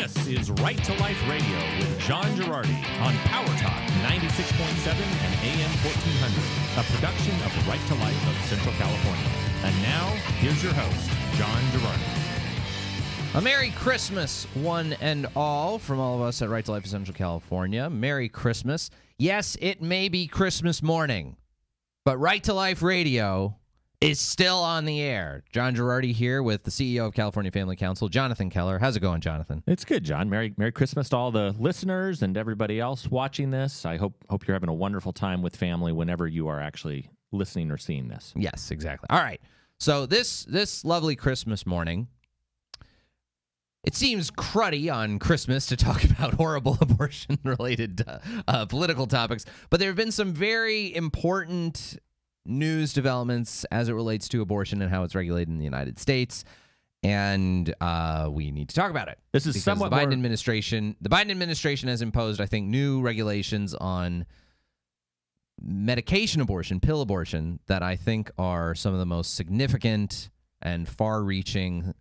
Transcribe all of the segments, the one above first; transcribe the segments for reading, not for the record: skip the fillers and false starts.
This is Right to Life Radio with John Girardi on Power Talk 96.7 and AM 1400, a production of Right to Life of Central California. And now, here's your host, John Girardi. A Merry Christmas, one and all, from all of us at Right to Life of Central California. Merry Christmas. Yes, it may be Christmas morning, but Right to Life Radio is still on the air. John Girardi here with the CEO of California Family Council, Jonathan Keller. How's it going, Jonathan? It's good, John. Merry Christmas to all the listeners and everybody else watching this. I hope you're having a wonderful time with family whenever you are actually listening or seeing this. Yes, exactly. All right. So this lovely Christmas morning, it seems cruddy on Christmas to talk about horrible abortion-related political topics, but there have been some very important news developments as it relates to abortion and how it's regulated in the United States, and we need to talk about it. This is because somewhat the Biden administration has imposed, I think, new regulations on medication abortion, pill abortion, that I think are some of the most significant and far-reaching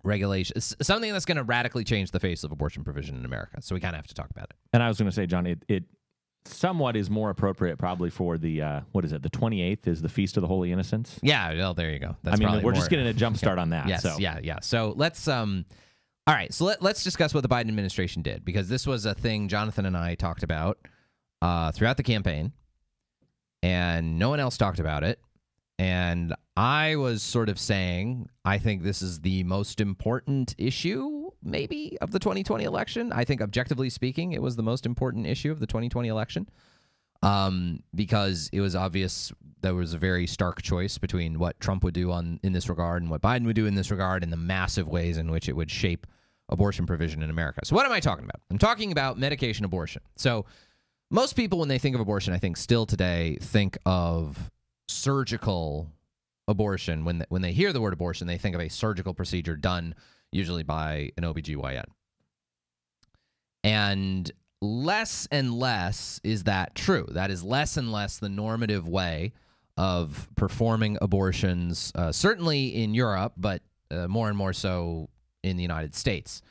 regulations, something that's going to radically change the face of abortion provision in America. So we kind of have to talk about it. And I was going to say, John, it somewhat is more appropriate probably for the, what is it, the 28th is the Feast of the Holy Innocents? Yeah, well, there you go. That's we're just getting a jump start on that. Yes, so. yeah. So let's, all right, so let's discuss what the Biden administration did, because this was a thing Jonathan and I talked about throughout the campaign, and no one else talked about it. And I was sort of saying, I think this is the most important issue, maybe, of the 2020 election. I think, objectively speaking, it was the most important issue of the 2020 election, because it was obvious there was a very stark choice between what Trump would do in this regard and what Biden would do in this regard, and the massive ways in which it would shape abortion provision in America. So what am I talking about? I'm talking about medication abortion. So most people, when they think of abortion, I think still today think of surgical abortion. When they hear the word abortion, they think of a surgical procedure done usually by an OBGYN. And less is that true. That is less and less the normative way of performing abortions, certainly in Europe, but more and more so in the United States.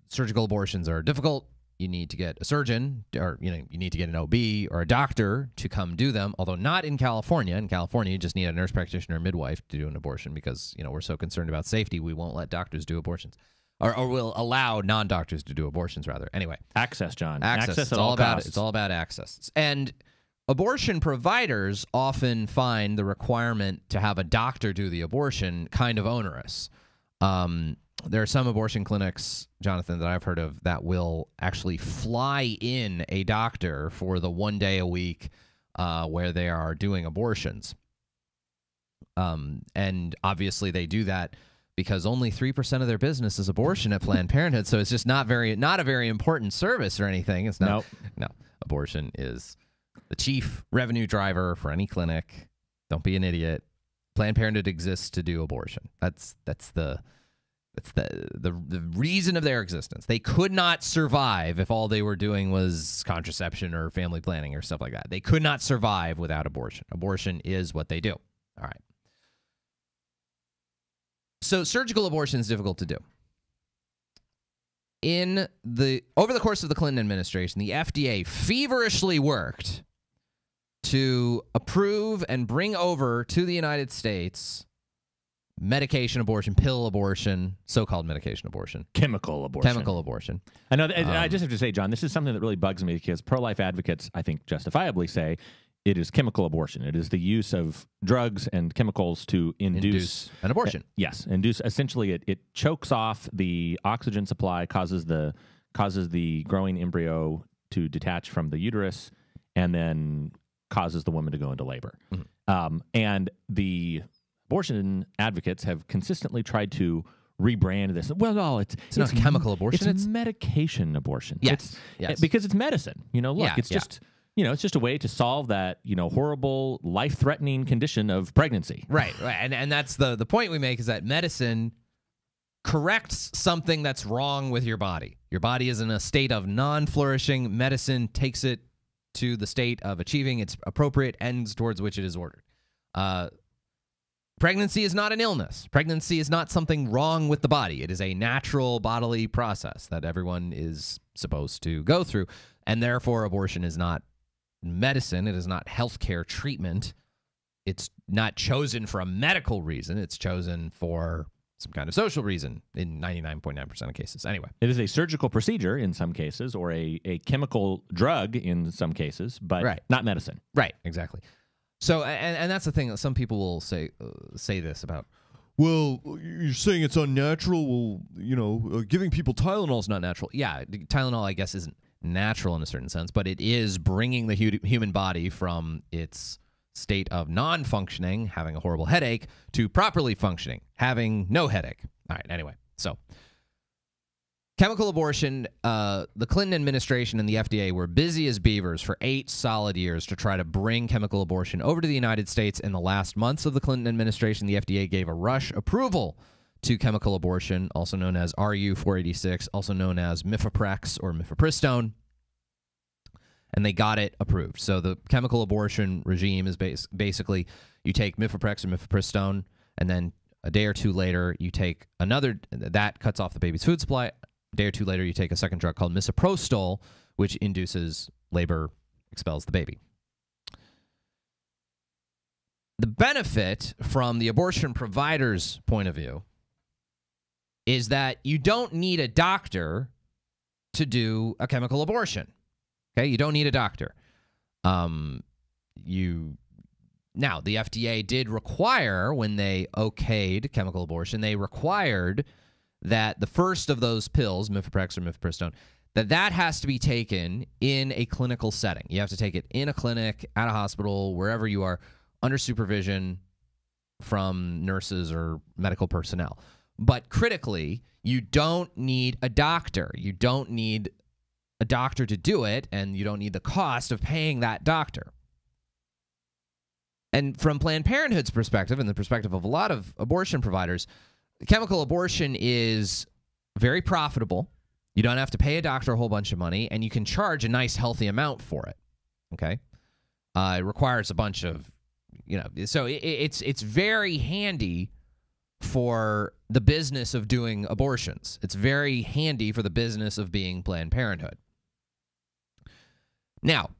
Surgical abortions are difficult. You need to get a surgeon, or you need to get an OB or a doctor to come do them, although not in California. In California, you just need a nurse practitioner or midwife to do an abortion because, we're so concerned about safety, we won't let doctors do abortions. Or we'll allow non-doctors to do abortions, rather. Anyway. Access, John. Access It's all about it. It's all about access. And abortion providers often find the requirement to have a doctor do the abortion kind of onerous. There are some abortion clinics, Jonathan, that I've heard of that will actually fly in a doctor for the one day a week where they are doing abortions. And obviously they do that because only 3% of their business is abortion at Planned Parenthood, so it's just not a very important service or anything. It's not. Nope. No, abortion is the chief revenue driver for any clinic. Don't be an idiot. Planned Parenthood exists to do abortion. That's the reason of their existence. They could not survive if all they were doing was contraception or family planning or stuff like that. They could not survive without abortion. Abortion is what they do. All right. So surgical abortion is difficult to do. Over the course of the Clinton administration, the FDA feverishly worked to approve and bring over to the United States medication abortion, pill abortion, so-called medication abortion. Chemical abortion. I know. I just have to say, John, this is something that really bugs me because pro-life advocates, I think, justifiably say it is chemical abortion. It is the use of drugs and chemicals to induce an abortion. Yes, induce. Essentially, it chokes off the oxygen supply, causes the growing embryo to detach from the uterus, and then causes the woman to go into labor. Mm-hmm. And the abortion advocates have consistently tried to rebrand this. Well, no, it's not chemical abortion. It's medication abortion. Yes, because it's medicine. It's just it's just a way to solve that horrible, life-threatening condition of pregnancy. Right. And that's the point we make, is that medicine corrects something that's wrong with your body. Your body is in a state of non-flourishing. Medicine takes it to the state of achieving its appropriate ends towards which it is ordered. Pregnancy is not an illness. Pregnancy is not something wrong with the body. It is a natural bodily process that everyone is supposed to go through. And therefore, abortion is not medicine. It is not healthcare treatment. It's not chosen for a medical reason. It's chosen for some kind of social reason in 99.9% of cases. Anyway. It is a surgical procedure in some cases, or a chemical drug in some cases, but not medicine. Right, exactly. So, and that's the thing that some people will say this about, well, you're saying it's unnatural. Well, giving people Tylenol is not natural. Yeah, Tylenol, I guess, isn't natural in a certain sense, but it is bringing the human body from its state of non-functioning, having a horrible headache, to properly functioning, having no headache. All right, anyway, so chemical abortion, the Clinton administration and the FDA were busy as beavers for 8 solid years to try to bring chemical abortion over to the United States. In the last months of the Clinton administration, the FDA gave a rush approval to chemical abortion, also known as RU-486, also known as mifeprex or mifepristone, and they got it approved. So the chemical abortion regime is basically you take mifeprex or mifepristone, and then a day or two later you take another, that cuts off the baby's food supply. A day or two later, you take a second drug called misoprostol, which induces labor, expels the baby. The benefit from the abortion provider's point of view is that you don't need a doctor to do a chemical abortion. Okay, you don't need a doctor. Now, the FDA did require, when they okayed chemical abortion, they required that the first of those pills, mifeprex or mifepristone, that has to be taken in a clinical setting. You have to take it in a clinic, at a hospital, wherever you are, under supervision from nurses or medical personnel. But critically, you don't need a doctor. You don't need a doctor to do it, and you don't need the cost of paying that doctor. And from Planned Parenthood's perspective, and the perspective of a lot of abortion providers, chemical abortion is very profitable. You don't have to pay a doctor a whole bunch of money, and you can charge a nice, healthy amount for it. Okay? It requires a bunch of, so it's very handy for the business of doing abortions. It's very handy for the business of being Planned Parenthood. Now,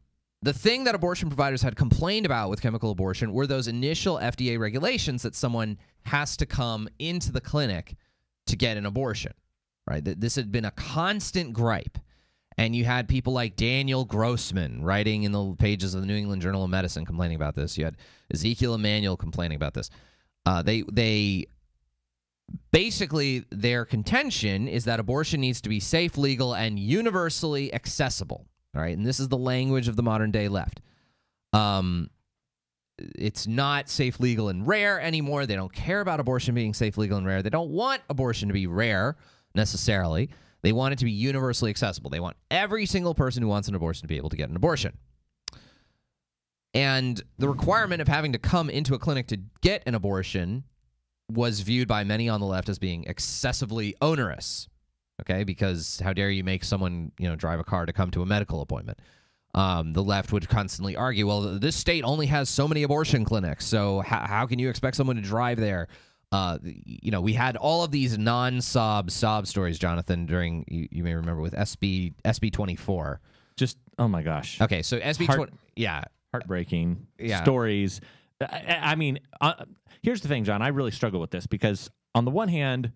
the thing that abortion providers had complained about with chemical abortion were those initial FDA regulations that someone has to come into the clinic to get an abortion, right? This had been a constant gripe. And you had people like Daniel Grossman writing in the pages of the New England Journal of Medicine complaining about this. You had Ezekiel Emanuel complaining about this. They basically, their contention is that abortion needs to be safe, legal, and universally accessible. All right, and this is the language of the modern day left. It's not safe, legal, and rare anymore. They don't care about abortion being safe, legal, and rare. They don't want abortion to be rare necessarily. They want it to be universally accessible. They want every single person who wants an abortion to be able to get an abortion. And the requirement of having to come into a clinic to get an abortion was viewed by many on the left as being excessively onerous. Okay, because how dare you make someone, drive a car to come to a medical appointment? The left would constantly argue, well, this state only has so many abortion clinics, so how can you expect someone to drive there? We had all of these sob stories, Jonathan, during, you may remember, with SB 24. Just, oh my gosh. Okay, so SB 20, yeah. Heartbreaking stories. I mean, here's the thing, John. I really struggle with this because on the one hand,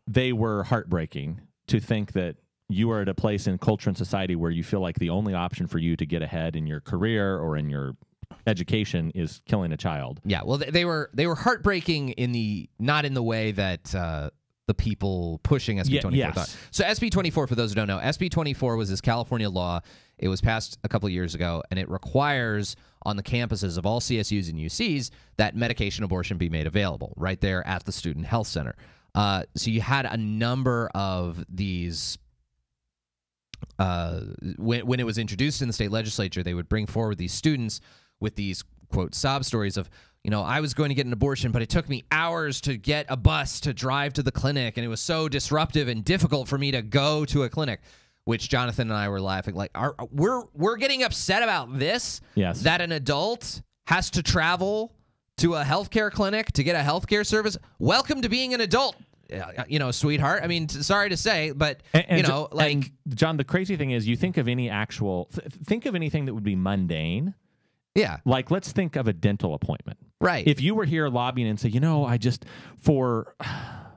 they were heartbreaking to think that you are at a place in culture and society where you feel like the only option for you to get ahead in your career or in your education is killing a child. Yeah, well, they were heartbreaking not in the way that the people pushing SB 24 thought. So SB 24, for those who don't know, SB 24 was this California law. It was passed a couple of years ago, and it requires on the campuses of all CSUs and UCs that medication abortion be made available right there at the student health center. So you had a number of these. When it was introduced in the state legislature, they would bring forward these students with these, quote, sob stories of, I was going to get an abortion, but it took me hours to get a bus to drive to the clinic, and it was so disruptive and difficult for me to go to a clinic, which Jonathan and I were laughing, like, we're getting upset about this? Yes. That an adult has to travel to a healthcare clinic to get a healthcare service. Welcome to being an adult, sweetheart. I mean, sorry to say, but and John, the crazy thing is, you think of any think of anything that would be mundane. Yeah. Like, let's think of a dental appointment. Right. If you were here lobbying and say,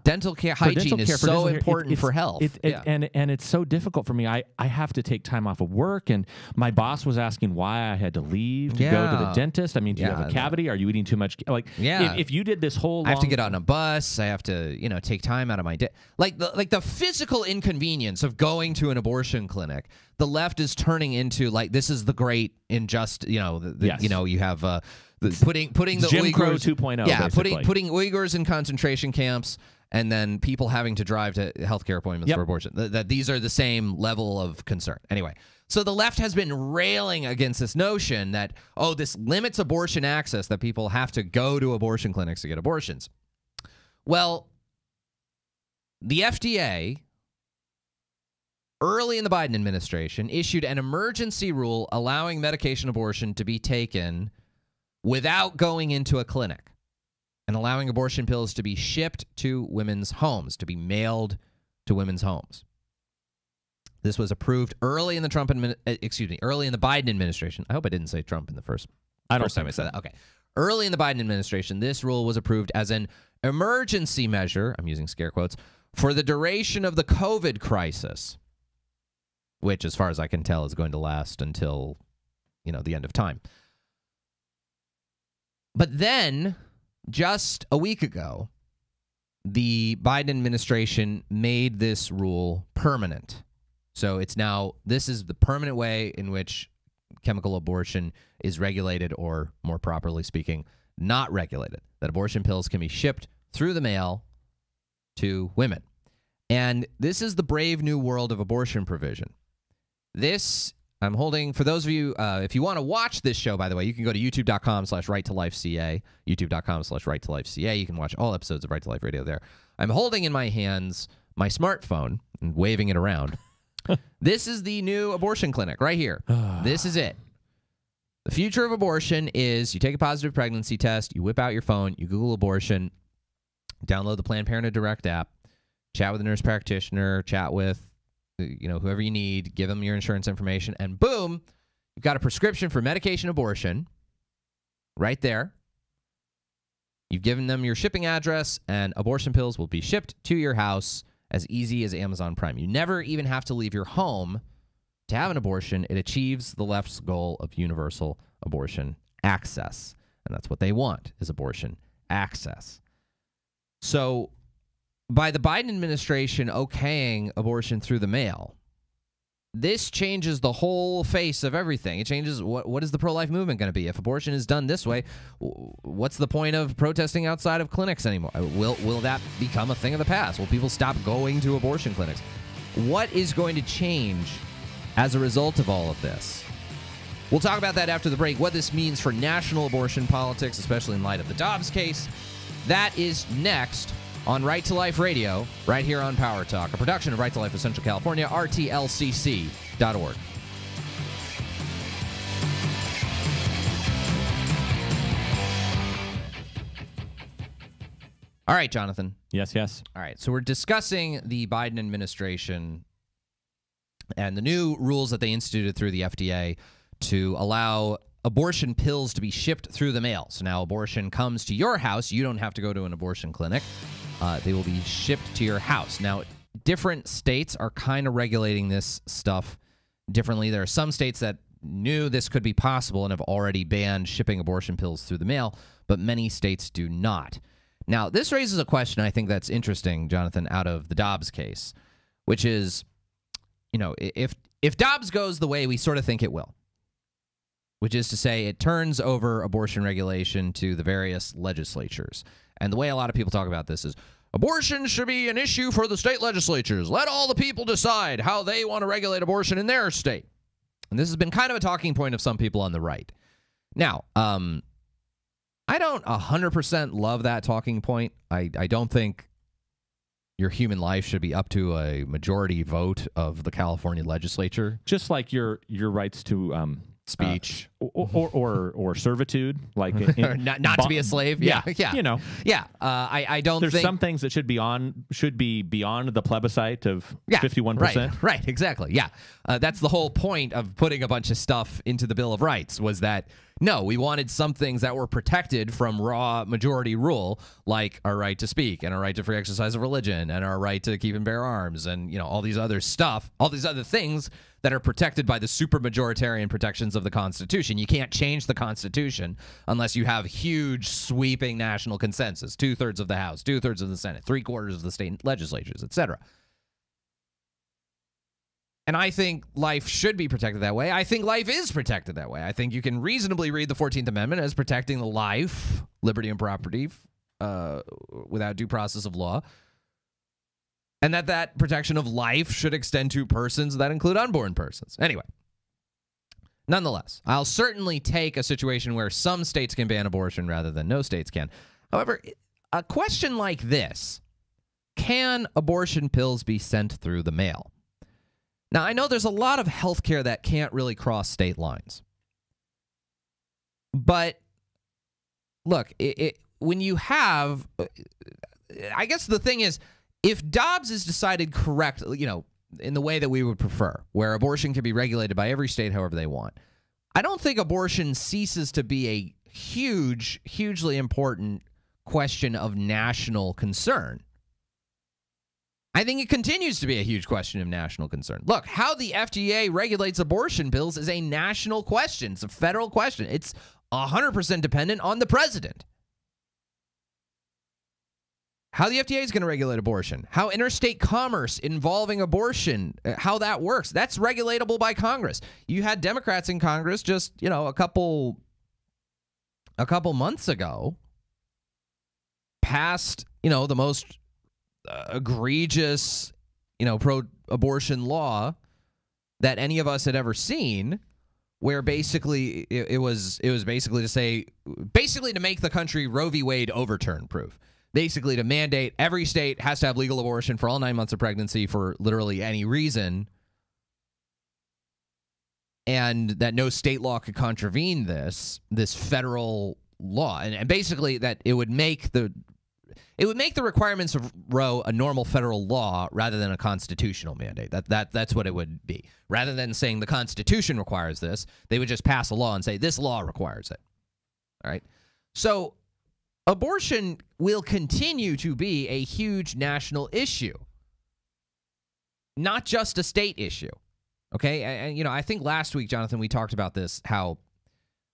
dental care, hygiene is so important for health. And it's so difficult for me. I have to take time off of work, and my boss was asking why I had to leave to go to the dentist. I mean, do you have a cavity? Are you eating too much? If you did this whole I have to get on a bus. I have to, take time out of my day. Like the physical inconvenience of going to an abortion clinic, the left is turning into like, this is the great injustice. You have putting the Jim Crow Uyghurs 2.0. Yeah, basically. putting Uyghurs in concentration camps, and then people having to drive to healthcare appointments for abortion. That these are the same level of concern. Anyway, so the left has been railing against this notion that, this limits abortion access, that people have to go to abortion clinics to get abortions. Well, the FDA, early in the Biden administration, issued an emergency rule allowing medication abortion to be taken without going into a clinic, and allowing abortion pills to be shipped to women's homes, to be mailed to women's homes. This was approved early in the early in the Biden administration. I hope I didn't say Trump in the first time I said that. Okay. Early in the Biden administration, this rule was approved as an emergency measure, I'm using scare quotes, for the duration of the COVID crisis, which, as far as I can tell, is going to last until, the end of time. But then, just a week ago, the Biden administration made this rule permanent. So this is the permanent way in which chemical abortion is regulated, or more properly speaking, not regulated. That abortion pills can be shipped through the mail to women. And this is the brave new world of abortion provision. This I'm holding, for those of you, if you want to watch this show, by the way, you can go to youtube.com/righttolifeca, youtube.com/righttolifeca. You can watch all episodes of Right to Life Radio there. I'm holding in my hands my smartphone and waving it around. This is the new abortion clinic right here. This is it. The future of abortion is you take a positive pregnancy test, you whip out your phone, you Google abortion, download the Planned Parenthood Direct app, chat with a nurse practitioner, chat with whoever you need, give them your insurance information, and boom, you've got a prescription for medication abortion right there. You've given them your shipping address, and abortion pills will be shipped to your house as easy as Amazon Prime. You never even have to leave your home to have an abortion. It achieves the left's goal of universal abortion access, and that's what they want, is abortion access. So by the Biden administration okaying abortion through the mail, this changes the whole face of everything. It changes what is the pro-life movement going to be? If abortion is done this way, what's the point of protesting outside of clinics anymore? Will that become a thing of the past? Will people stop going to abortion clinics? What is going to change as a result of all of this? We'll talk about that after the break, what this means for national abortion politics, especially in light of the Dobbs case. That is next on Right to Life Radio, right here on Power Talk, a production of Right to Life of Central California, rtlcc.org. All right, Jonathan. Yes. All right, so we're discussing the Biden administration and the new rules that they instituted through the FDA to allow abortion pills to be shipped through the mail. So now abortion comes to your house. You don't have to go to an abortion clinic. They will be shipped to your house. Now, different states are kind of regulating this stuff differently. There are some states that knew this could be possible and have already banned shipping abortion pills through the mail, but many states do not. Now, this raises a question I think that's interesting, Jonathan, out of the Dobbs case, which is, if Dobbs goes the way we sort of think it will, which is to say it turns over abortion regulation to the various legislatures. And the way a lot of people talk about this is abortion should be an issue for the state legislatures. Let all the people decide how they want to regulate abortion in their state. And this has been kind of a talking point of some people on the right. Now, I don't 100% love that talking point. I don't think your human life should be up to a majority vote of the California legislature. Just like your rights to speech, or servitude, like not to be a slave. Yeah. you know, I don't there's think some things that should be beyond the plebiscite of 51%. Right, exactly. Yeah, that's the whole point of putting a bunch of stuff into the Bill of Rights, was that no, we wanted some things that were protected from raw majority rule, like our right to speak and our right to free exercise of religion and our right to keep and bear arms, and all these other stuff, all these other things that are protected by the super majoritarian protections of the Constitution. You can't change the Constitution unless you have huge sweeping national consensus, 2/3 of the House, 2/3 of the Senate, 3/4 of the state legislatures, etc. And I think life should be protected that way. I think life is protected that way. I think you can reasonably read the 14th Amendment as protecting the life, liberty, and property without due process of law. And that protection of life should extend to persons that include unborn persons. Anyway, nonetheless, I'll certainly take a situation where some states can ban abortion rather than no states can. However, a question like this, can abortion pills be sent through the mail? Now, I know there's a lot of healthcare that can't really cross state lines. But, look, when you have, I guess the thing is, if Dobbs is decided correctly, in the way that we would prefer, where abortion can be regulated by every state however they want, I don't think abortion ceases to be a hugely important question of national concern. I think it continues to be a huge question of national concern. Look, how the FDA regulates abortion pills is a national question. It's a federal question. It's 100% dependent on the president. How the FDA is going to regulate abortion, how interstate commerce involving abortion, how that works, that's regulatable by Congress. You had Democrats in Congress just, a couple months ago passed, the most egregious, pro-abortion law that any of us had ever seen, where basically it was basically to make the country Roe v. Wade overturn proof. Basically to mandate every state has to have legal abortion for all 9 months of pregnancy for literally any reason, and that no state law could contravene this federal law, and basically that it would make the requirements of Roe a normal federal law rather than a constitutional mandate. That's what it would be. Rather than saying the Constitution requires this, they would just pass a law and say this law requires it. All right. So abortion will continue to be a huge national issue, not just a state issue. Okay? And I think last week, Jonathan, we talked about this, how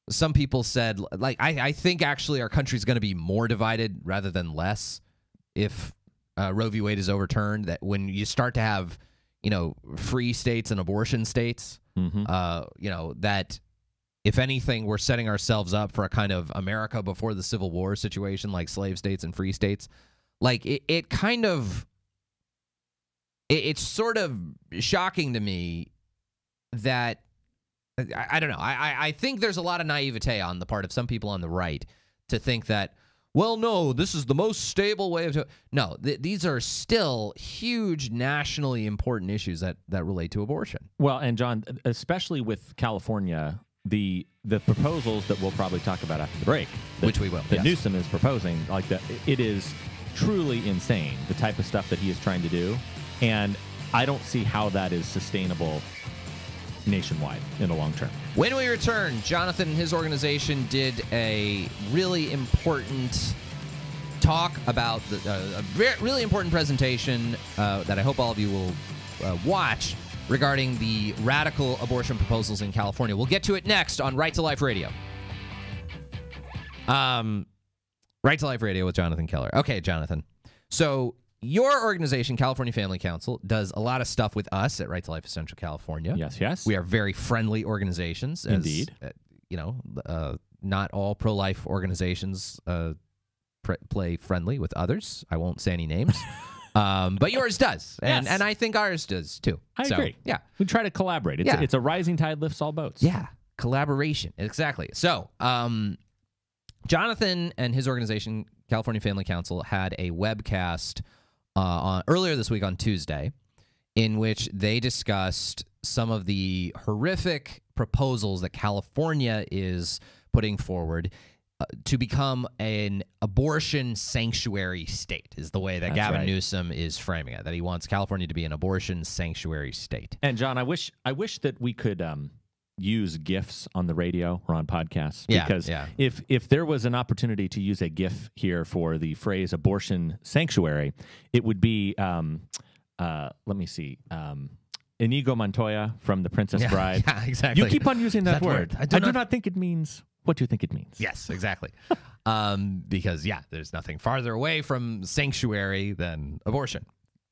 some people said, like, I think actually our country's going to be more divided rather than less if Roe v. Wade is overturned, that when you start to have, free states and abortion states, that if anything, we're setting ourselves up for a kind of America before the Civil War situation, like slave states and free states. Like, it's sort of shocking to me that, I don't know. I think there's a lot of naivete on the part of some people on the right to think that, well, no, this is the most stable way of doing it. No, these are still huge nationally important issues that relate to abortion. Well, and John, especially with California, the proposals that we'll probably talk about after the break, which we will, that Newsom is proposing, like that, it is truly insane, the type of stuff that he is trying to do, and I don't see how that is sustainable nationwide in the long term. When we return, Jonathan and his organization did a really important talk about a really important presentation that I hope all of you will watch regarding the radical abortion proposals in California. We'll get to it next on Right to Life Radio. Right to Life Radio with Jonathan Keller. Okay, Jonathan. So your organization, California Family Council, does a lot of stuff with us at Right to Life Essential California. Yes. We are very friendly organizations. Indeed. Not all pro-life organizations play friendly with others. I won't say any names. But yours does. And I think ours does, too. I agree. Yeah. We try to collaborate. It's a rising tide lifts all boats. Yeah. Collaboration. Exactly. So, Jonathan and his organization, California Family Council, had a webcast earlier this week on Tuesday, in which they discussed some of the horrific proposals that California is putting forward to become an abortion sanctuary state, is the way that Gavin Newsom is framing it, that he wants California to be an abortion sanctuary state. And John, I wish that we could use GIFs on the radio or on podcasts, because if there was an opportunity to use a GIF here for the phrase abortion sanctuary, it would be let me see, Inigo Montoya from The Princess Bride. Yeah, exactly. You keep on using that word. I do not think it means what you think it means. Yes, exactly. Because, there's nothing farther away from sanctuary than abortion,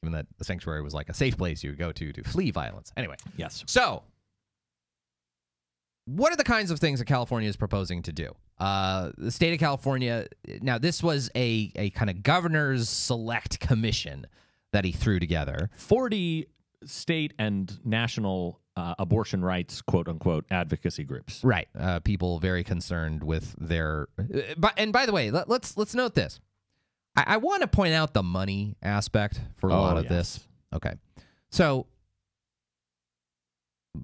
given that the sanctuary was like a safe place you would go to flee violence. Anyway. Yes. So, what are the kinds of things that California is proposing to do? The state of California, now this was a kind of governor's select commission that he threw together. 40 state and national abortion rights, quote unquote, advocacy groups. Right. People very concerned with their. And by the way, let's note this. I want to point out the money aspect for a lot of this. Okay. So,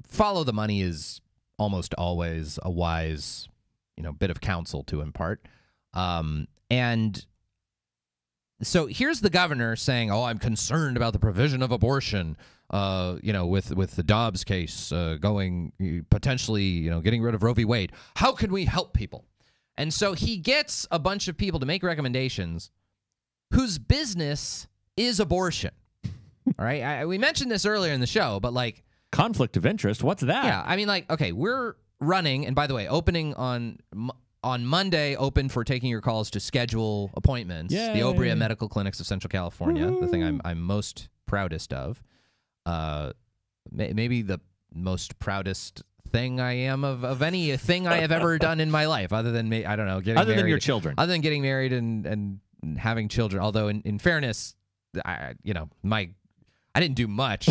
follow the money is almost always a wise, bit of counsel to impart. And so here's the governor saying, "Oh, I'm concerned about the provision of abortion. With the Dobbs case going potentially, getting rid of Roe v. Wade. How can we help people?" And so he gets a bunch of people to make recommendations whose business is abortion. All right, we mentioned this earlier in the show, but like conflict of interest. What's that? Yeah, I mean, like, okay, we're running, and by the way, opening on Monday, open for taking your calls to schedule appointments. Yay. The Obria Medical Clinics of Central California, the thing I'm most proudest of. Maybe the most proudest thing I am of anything I have ever done in my life, other than I don't know, getting married, than your children, other than getting married and having children. Although in fairness, I didn't do much.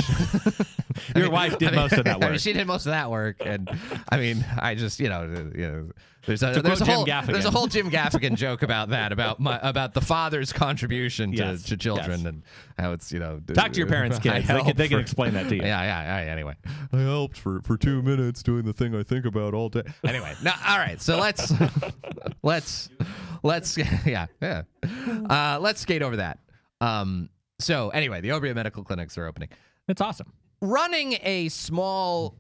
Your wife did most of that work. She did most of that work, and I mean, I just there's a whole Jim Gaffigan joke about that, about the father's contribution to children, and how it's talk to your parents, kids. They can explain that to you. Yeah. Anyway, I helped for 2 minutes doing the thing I think about all day. Anyway, all right. So let's skate over that. So anyway, the Obria Medical Clinics are opening. It's awesome. Running a small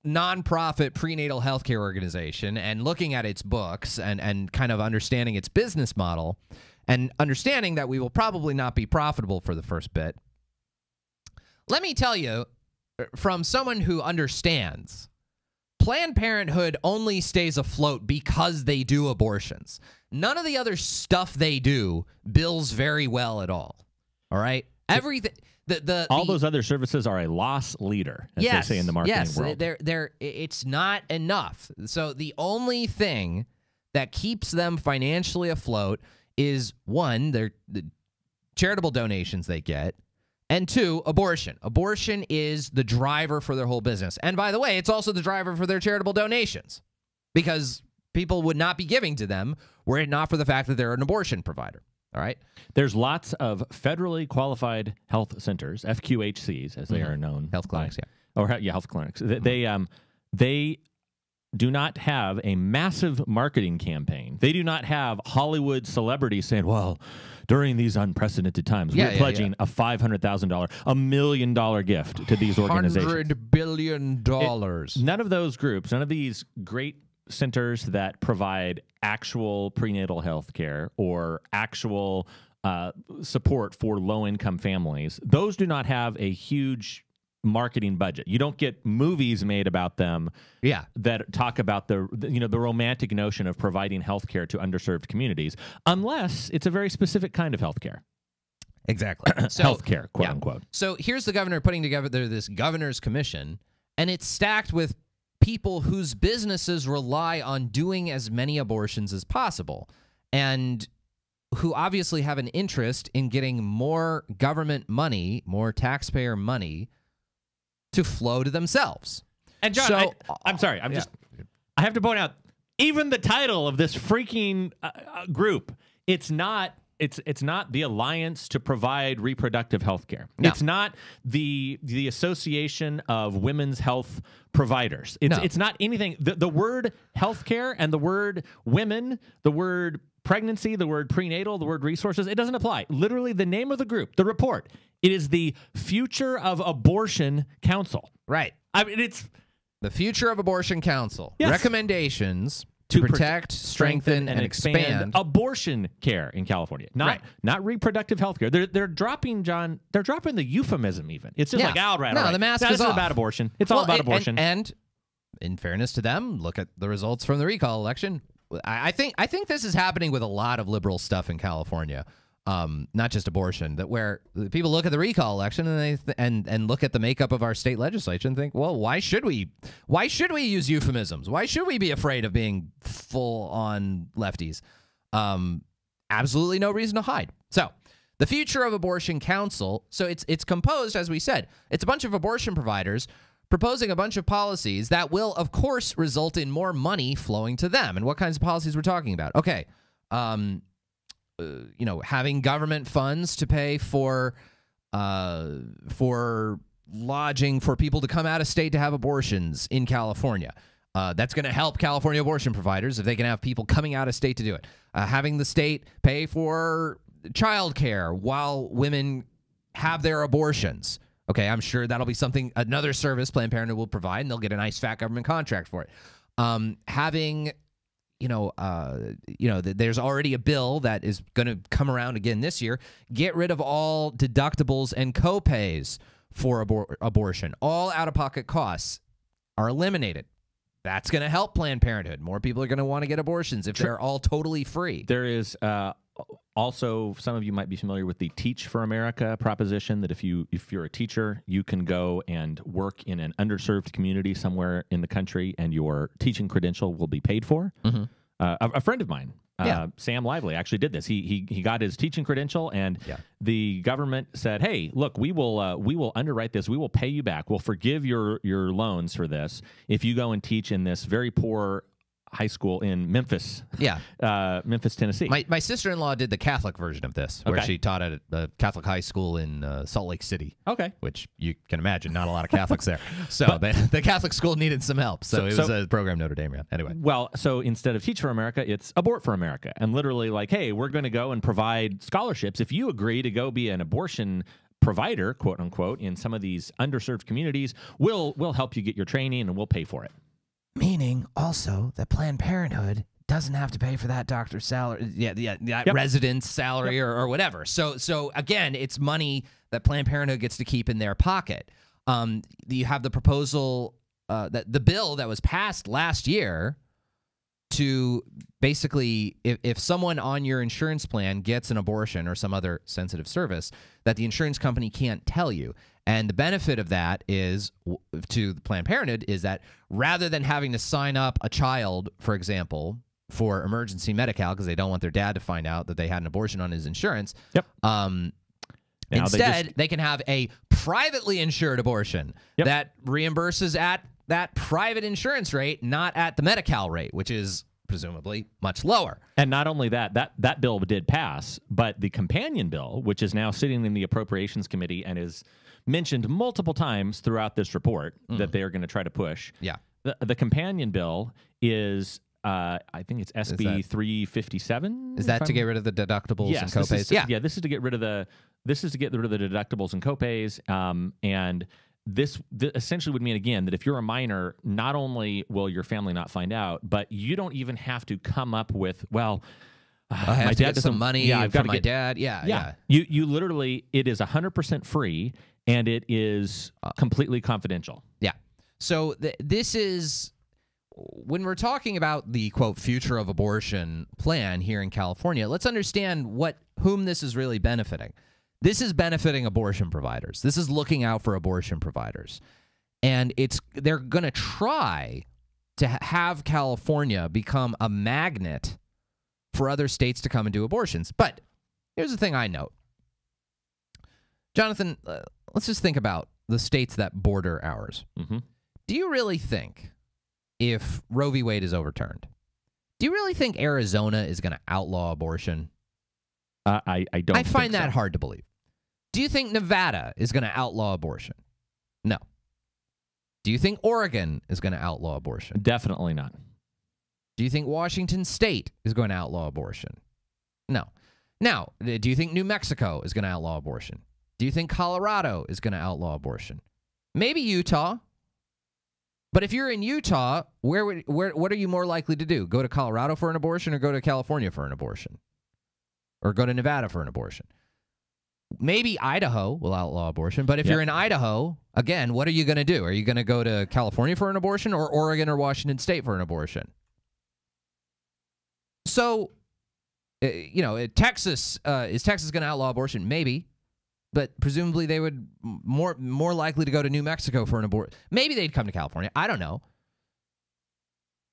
nonprofit prenatal healthcare organization and looking at its books and kind of understanding its business model and understanding that we will probably not be profitable for the first bit. Let me tell you, from someone who understands, Planned Parenthood only stays afloat because they do abortions. None of the other stuff they do bills very well at all. All right? Everything. All those other services are a loss leader, as they say in the marketing world. It's not enough. So the only thing that keeps them financially afloat is, one, the charitable donations they get, and two, abortion. Abortion is the driver for their whole business. And by the way, it's also the driver for their charitable donations, because people would not be giving to them were it not for the fact that they're an abortion provider. All right. There's lots of federally qualified health centers, FQHCs, as they are known. Health clinics, health clinics. They do not have a massive marketing campaign. They do not have Hollywood celebrities saying, well, during these unprecedented times, we're pledging a $500,000, $1 million gift to these organizations. $100 billion. None of those groups, none of these great centers that provide actual prenatal health care or actual support for low-income families, those do not have a huge marketing budget. You don't get movies made about them that talk about the romantic notion of providing health care to underserved communities, unless it's a very specific kind of health care. Exactly. So, health care, quote unquote. So here's the governor putting together this governor's commission, and it's stacked with people whose businesses rely on doing as many abortions as possible, and who obviously have an interest in getting more government money, more taxpayer money, to flow to themselves. And John, I'm sorry, I have to point out, even the title of this freaking group, it's not it's not the Alliance to Provide Reproductive Health Care. No. It's not the Association of Women's Health Providers. It's not anything. The word healthcare and the word women, the word pregnancy, the word prenatal, the word resources, it doesn't apply. Literally, the name of the group, the report, it is the Future of Abortion Council. Right. I mean, it's the Future of Abortion Council. Yes. Recommendations to protect, strengthen, and expand abortion care in California. Not reproductive health care. They're dropping, John, they're dropping the euphemism even. It's just like, all right. The mask is off. About abortion. It's all about abortion. And in fairness to them, look at the results from the recall election. I think this is happening with a lot of liberal stuff in California, not just abortion. That where people look at the recall election and and look at the makeup of our state legislature and think, well, why should we use euphemisms? Why should we be afraid of being full on lefties? Absolutely no reason to hide. So the Future of Abortion Council. So it's composed, as we said, it's a bunch of abortion providers proposing a bunch of policies that will, of course, result in more money flowing to them. And what kinds of policies we're talking about? Okay, having government funds to pay for lodging for people to come out of state to have abortions in California. That's going to help California abortion providers if they can have people coming out of state to do it. Having the state pay for childcare while women have their abortions. Okay, I'm sure that'll be another service Planned Parenthood will provide, and they'll get a nice fat government contract for it. There's already a bill that is going to come around again this year. Get rid of all deductibles and copays for abortion. All out-of-pocket costs are eliminated. That's going to help Planned Parenthood. More people are going to want to get abortions if they're all totally free. There is also, some of you might be familiar with the Teach for America proposition, that if you're a teacher, you can go and work in an underserved community somewhere in the country, and your teaching credential will be paid for. Mm-hmm. A friend of mine, Sam Lively, actually did this. He got his teaching credential, and the government said, "Hey, look, we will underwrite this. We will pay you back. We'll forgive your loans for this if you go and teach in this very poor high school in Memphis, Memphis, Tennessee." My sister-in-law did the Catholic version of this, where she taught at a Catholic high school in Salt Lake City. Okay. Which you can imagine, not a lot of Catholics there. So the Catholic school needed some help. So it was a program Notre Dame ran. Anyway. Well, so instead of Teach for America, it's Abort for America. And literally like, hey, we're going to go and provide scholarships. If you agree to go be an abortion provider, quote unquote, in some of these underserved communities, we'll help you get your training and we'll pay for it. Meaning also that Planned Parenthood doesn't have to pay for that doctor's salary, resident's salary or whatever. So again, it's money that Planned Parenthood gets to keep in their pocket. You have the proposal, that the bill that was passed last year to basically, if someone on your insurance plan gets an abortion or some other sensitive service, that the insurance company can't tell you. And the benefit of that is, to Planned Parenthood, is that rather than having to sign up a child, for example, for emergency Medi-Cal because they don't want their dad to find out that they had an abortion on his insurance, instead they can have a privately insured abortion that reimburses at that private insurance rate, not at the Medi-Cal rate, which is presumably much lower. And not only that bill did pass, but the companion bill, which is now sitting in the Appropriations Committee and is mentioned multiple times throughout this report that they are going to try to push. Yeah. The companion bill is, I think it's SB 357. Is that to get rid of the deductibles and copays? This is to get rid of the deductibles and copays. And this essentially would mean, again, that if you're a minor, not only will your family not find out, but you don't even have to come up with, well, my dad does some money from my dad. Yeah. You literally, it is 100% free, and it is completely confidential. Yeah. So this is, when we're talking about the, quote, future of abortion plan here in California, let's understand whom this is really benefiting. This is benefiting abortion providers. This is looking out for abortion providers. And they're going to try to have California become a magnet for other states to come and do abortions. But here's the thing I note. Jonathan, let's just think about the states that border ours. Mm-hmm. Do you really think, if Roe v. Wade is overturned, do you really think Arizona is going to outlaw abortion? I don't. I find think that so. hard to believe. Do you think Nevada is going to outlaw abortion? No. Do you think Oregon is going to outlaw abortion? Definitely not. Do you think Washington State is going to outlaw abortion? No. Now, do you think New Mexico is going to outlaw abortion? Do you think Colorado is going to outlaw abortion? Maybe Utah. But if you're in Utah, what are you more likely to do? Go to Colorado for an abortion or go to California for an abortion? Or go to Nevada for an abortion? Maybe Idaho will outlaw abortion, but if you're in Idaho, again, what are you going to do? Are you going to go to California for an abortion or Oregon or Washington State for an abortion? So, Texas, is Texas going to outlaw abortion? Maybe. But presumably they would more likely to go to New Mexico for an abortion. Maybe they'd come to California. I don't know.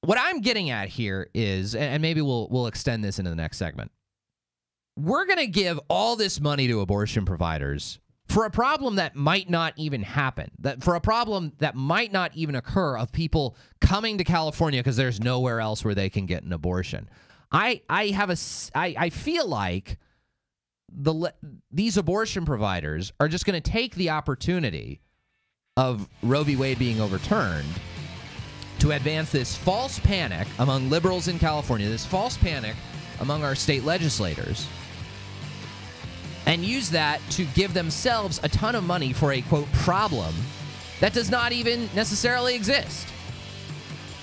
What I'm getting at here is, and maybe we'll extend this into the next segment. We're going to give all this money to abortion providers for a problem that might not even happen, for a problem that might not even occur of people coming to California because there's nowhere else where they can get an abortion. I feel like these abortion providers are just going to take the opportunity of Roe v. Wade being overturned to advance this false panic among liberals in California, this false panic among our state legislators, and use that to give themselves a ton of money for a, quote, problem that does not even necessarily exist.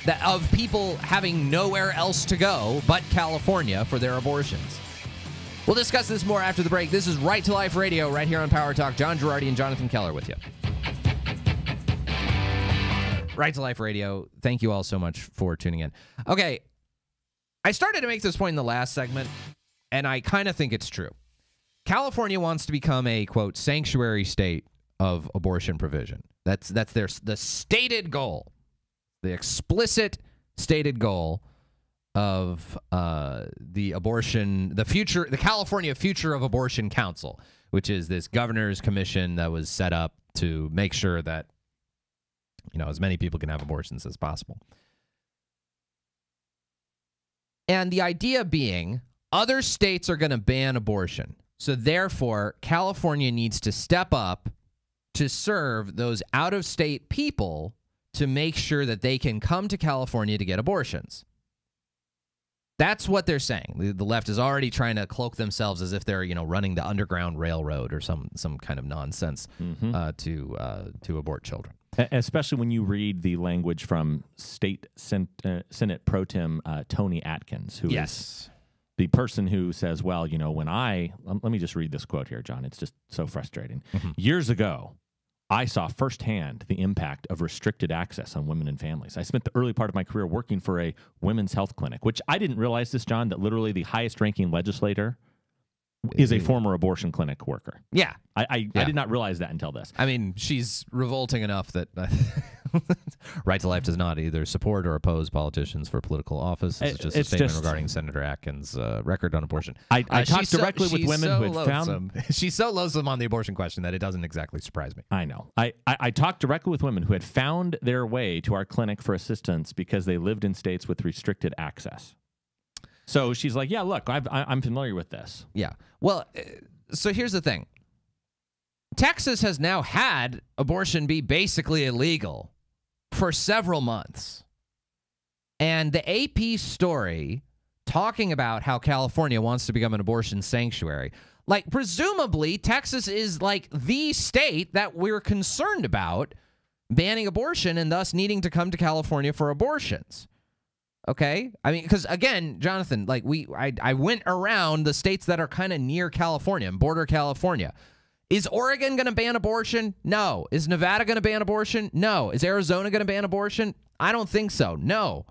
That of people having nowhere else to go but California for their abortions. We'll discuss this more after the break. This is Right to Life Radio right here on Power Talk. John Girardi and Jonathan Keller with you. Right to Life Radio. Thank you all so much for tuning in. Okay, I started to make this point in the last segment, and I kind of think it's true. California wants to become a, quote, sanctuary state of abortion provision. That's the stated goal, the explicit stated goal of the California Future of Abortion Council, which is this governor's commission that was set up to make sure that, as many people can have abortions as possible. And the idea being, other states are going to ban abortion. So therefore, California needs to step up to serve those out-of-state people to make sure that they can come to California to get abortions. That's what they're saying. The left is already trying to cloak themselves as if they're, running the Underground Railroad or some kind of nonsense to abort children. Especially when you read the language from State Senate Pro Tem Tony Atkins, who is the person who says, well, let me just read this quote here, John. It's just so frustrating. Mm-hmm. Years ago, I saw firsthand the impact of restricted access on women and families. I spent the early part of my career working for a women's health clinic, which I didn't realize this, John, that literally the highest ranking legislator is a former abortion clinic worker. Yeah. I did not realize that until this. I mean, she's revolting enough that Right to Life does not either support or oppose politicians for political office. It's just a statement regarding Senator Atkins' record on abortion. I talked directly with women who had found... She's so loathsome on the abortion question that it doesn't exactly surprise me. I know. I talked directly with women who had found their way to our clinic for assistance because they lived in states with restricted access. So she's like, yeah, look, I'm familiar with this. Yeah. Well, so here's the thing. Texas has now had abortion be basically illegal for several months. And the AP story talking about how California wants to become an abortion sanctuary, like presumably Texas is like the state that we're concerned about banning abortion and thus needing to come to California for abortions. Okay? I mean, because again, Jonathan, like I went around the states that are kind of near California and border California. Is Oregon going to ban abortion? No. Is Nevada going to ban abortion? No. Is Arizona going to ban abortion? I don't think so. No.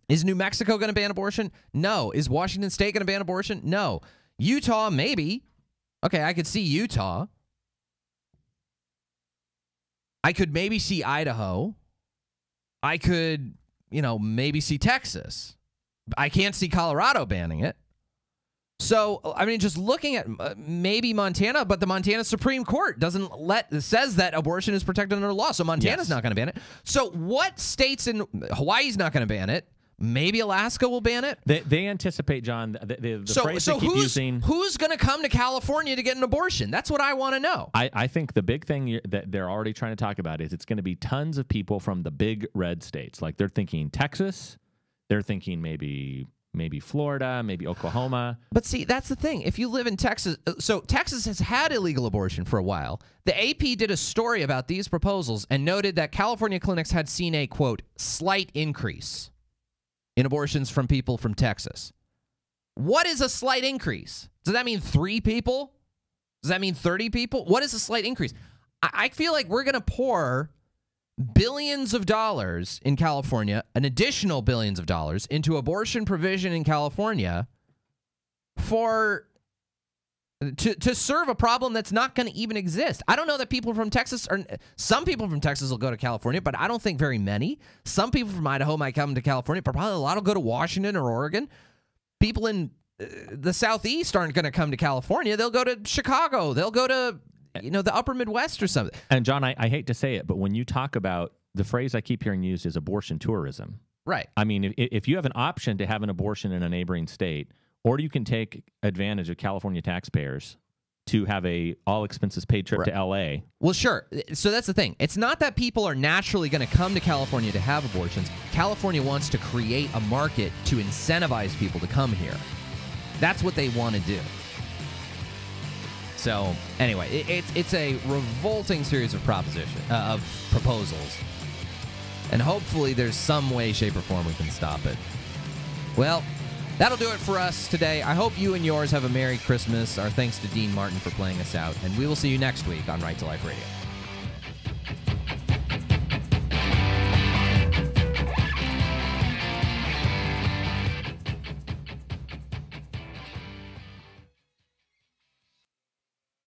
Is New Mexico going to ban abortion? No. Is Washington State going to ban abortion? No. Utah, maybe. Okay, I could see Utah. I could maybe see Idaho. I could, maybe see Texas. I can't see Colorado banning it. So, I mean, just looking at maybe Montana, but the Montana Supreme Court says that abortion is protected under law. So Montana's not going to ban it. So what states Hawaii's not going to ban it. Maybe Alaska will ban it. They anticipate, John, the phrase they keep using. Who's going to come to California to get an abortion? That's what I want to know. I think the big thing that they're already trying to talk about is it's going to be tons of people from the big red states. Like they're thinking Texas, they're thinking maybe Florida, maybe Oklahoma. But see, that's the thing. If you live in Texas, so Texas has had illegal abortion for a while. The AP did a story about these proposals and noted that California clinics had seen a, quote, slight increase in abortions from people from Texas. What is a slight increase? Does that mean 3 people? Does that mean 30 people? What is a slight increase? I feel like we're going to pour billions of dollars in California, an additional billions of dollars, into abortion provision in California to serve a problem that's not going to even exist. I don't know that people from Texas some people from Texas will go to California, but I don't think very many. Some people from Idaho might come to California, but probably a lot will go to Washington or Oregon. People in the Southeast aren't going to come to California. They'll go to Chicago. They'll go to the upper Midwest or something. And John, I hate to say it, but when you talk about the phrase I keep hearing used is abortion tourism. Right. I mean, if you have an option to have an abortion in a neighboring state, or you can take advantage of California taxpayers to have a all expenses paid trip to L.A. Well, sure. So that's the thing. It's not that people are naturally going to come to California to have abortions. California wants to create a market to incentivize people to come here. That's what they want to do. So anyway, it's a revolting series of proposals, and hopefully there's some way, shape, or form we can stop it. Well, that'll do it for us today. I hope you and yours have a Merry Christmas. Our thanks to Dean Martin for playing us out, and we will see you next week on Right to Life Radio.